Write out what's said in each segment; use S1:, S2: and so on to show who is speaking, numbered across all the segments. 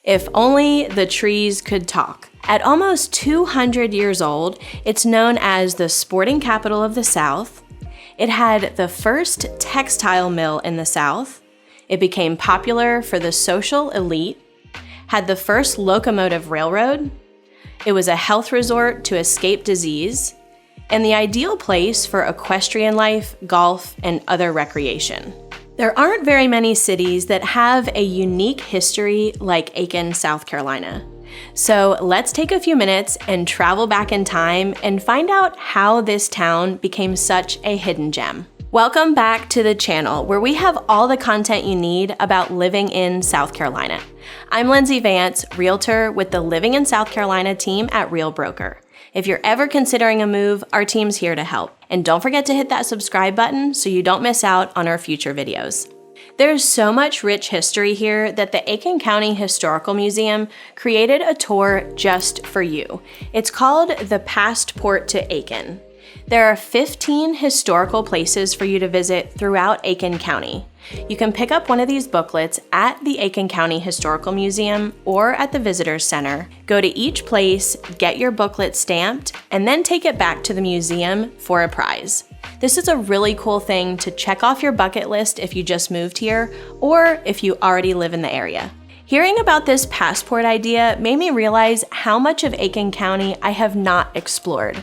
S1: If only the trees could talk. At almost 200 years old, it's known as the sporting capital of the South. It had the first textile mill in the South. It became popular for the social elite, had the first locomotive railroad. It was a health resort to escape disease, and the ideal place for equestrian life, golf, and other recreation. There aren't very many cities that have a unique history like Aiken, South Carolina. So let's take a few minutes and travel back in time and find out how this town became such a hidden gem. Welcome back to the channel where we have all the content you need about living in South Carolina. I'm Lindsey Vance, realtor with the Living in South Carolina team at Real Broker. If you're ever considering a move, our team's here to help. And don't forget to hit that subscribe button so you don't miss out on our future videos. There's so much rich history here that the Aiken County Historical Museum created a tour just for you. It's called the Pastport to Aiken. There are 15 historical places for you to visit throughout Aiken County. You can pick up one of these booklets at the Aiken County Historical Museum or at the Visitors Center. Go to each place, get your booklet stamped, and then take it back to the museum for a prize. This is a really cool thing to check off your bucket list if you just moved here or if you already live in the area. Hearing about this passport idea made me realize how much of Aiken County I have not explored.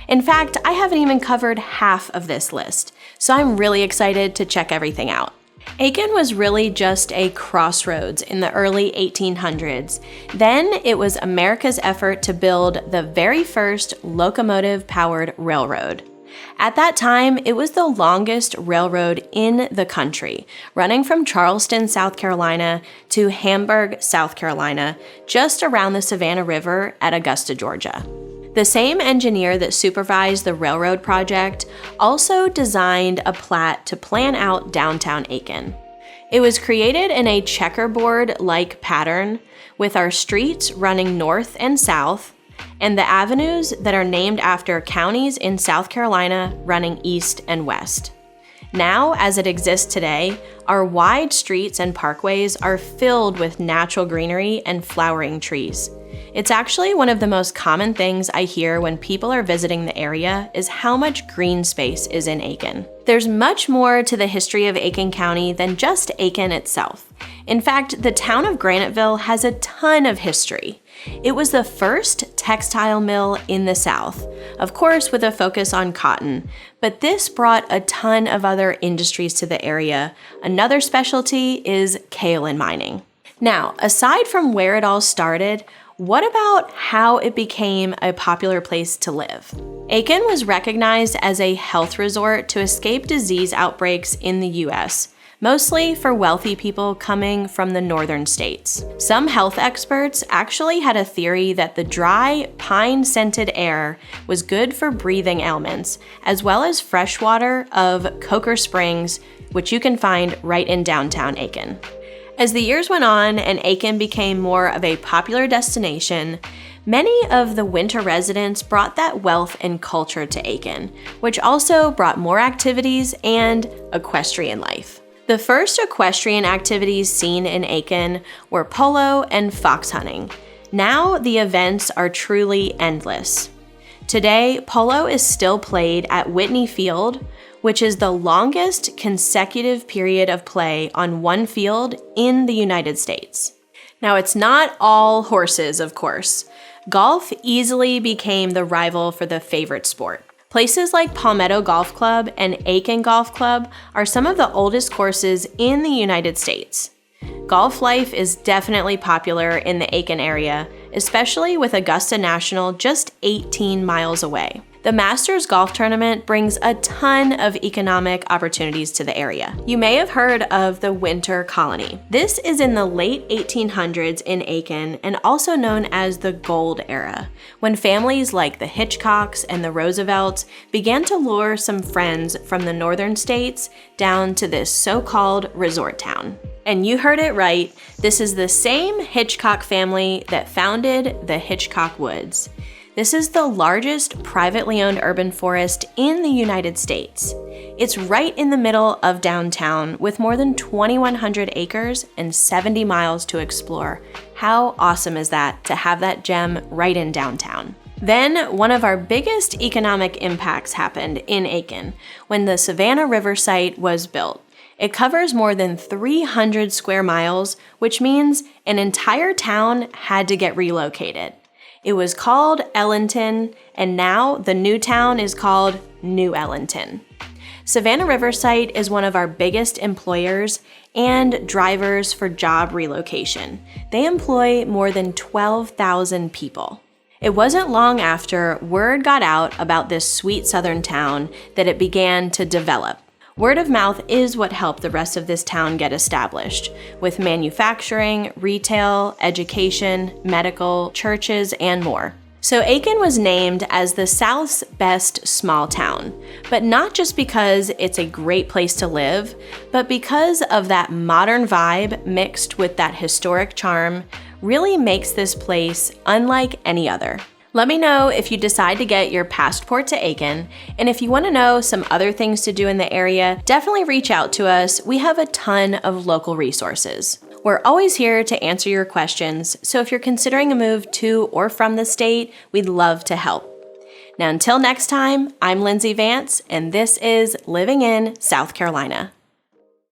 S1: In fact, I haven't even covered half of this list, so I'm really excited to check everything out. Aiken was really just a crossroads in the early 1800s. Then it was America's effort to build the very first locomotive-powered railroad. At that time, it was the longest railroad in the country, running from Charleston, South Carolina to Hamburg, South Carolina, just around the Savannah River at Augusta, Georgia. The same engineer that supervised the railroad project also designed a plat to plan out downtown Aiken. It was created in a checkerboard-like pattern, with our streets running north and south, and the avenues that are named after counties in South Carolina running east and west. Now, as it exists today, our wide streets and parkways are filled with natural greenery and flowering trees. It's actually one of the most common things I hear when people are visiting the area is how much green space is in Aiken. There's much more to the history of Aiken County than just Aiken itself. In fact, the town of Graniteville has a ton of history. It was the first textile mill in the South, of course with a focus on cotton, but this brought a ton of other industries to the area. Another specialty is kaolin mining. Now, aside from where it all started, what about how it became a popular place to live? Aiken was recognized as a health resort to escape disease outbreaks in the US, mostly for wealthy people coming from the northern states. Some health experts actually had a theory that the dry, pine-scented air was good for breathing ailments, as well as fresh water of Coker Springs, which you can find right in downtown Aiken. As the years went on and Aiken became more of a popular destination, many of the winter residents brought that wealth and culture to Aiken, which also brought more activities and equestrian life. The first equestrian activities seen in Aiken were polo and fox hunting. Now the events are truly endless. Today, polo is still played at Whitney Field, which is the longest consecutive period of play on one field in the United States. Now, it's not all horses, of course. Golf easily became the rival for the favorite sport. Places like Palmetto Golf Club and Aiken Golf Club are some of the oldest courses in the United States. Golf life is definitely popular in the Aiken area, especially with Augusta National just 18 miles away. The Masters Golf Tournament brings a ton of economic opportunities to the area. You may have heard of the Winter Colony. This is in the late 1800s in Aiken and also known as the Gold Era, when families like the Hitchcocks and the Roosevelts began to lure some friends from the northern states down to this so-called resort town. And you heard it right, this is the same Hitchcock family that founded the Hitchcock Woods. This is the largest privately owned urban forest in the United States. It's right in the middle of downtown with more than 2,100 acres and 70 miles to explore. How awesome is that to have that gem right in downtown? Then, one of our biggest economic impacts happened in Aiken when the Savannah River site was built. It covers more than 300 square miles, which means an entire town had to get relocated. It was called Ellenton, and now the new town is called New Ellenton. Savannah River site is one of our biggest employers and drivers for job relocation. They employ more than 12,000 people. It wasn't long after word got out about this sweet southern town that it began to develop. Word of mouth is what helped the rest of this town get established, with manufacturing, retail, education, medical, churches, and more. So Aiken was named as the South's best small town, but not just because it's a great place to live, but because of that modern vibe mixed with that historic charm really makes this place unlike any other. Let me know if you decide to get your Pastport to Aiken, and if you want to know some other things to do in the area, definitely reach out to us. We have a ton of local resources. We're always here to answer your questions, so if you're considering a move to or from the state, we'd love to help. Now until next time, I'm Lindsey Vance, and this is Living in South Carolina.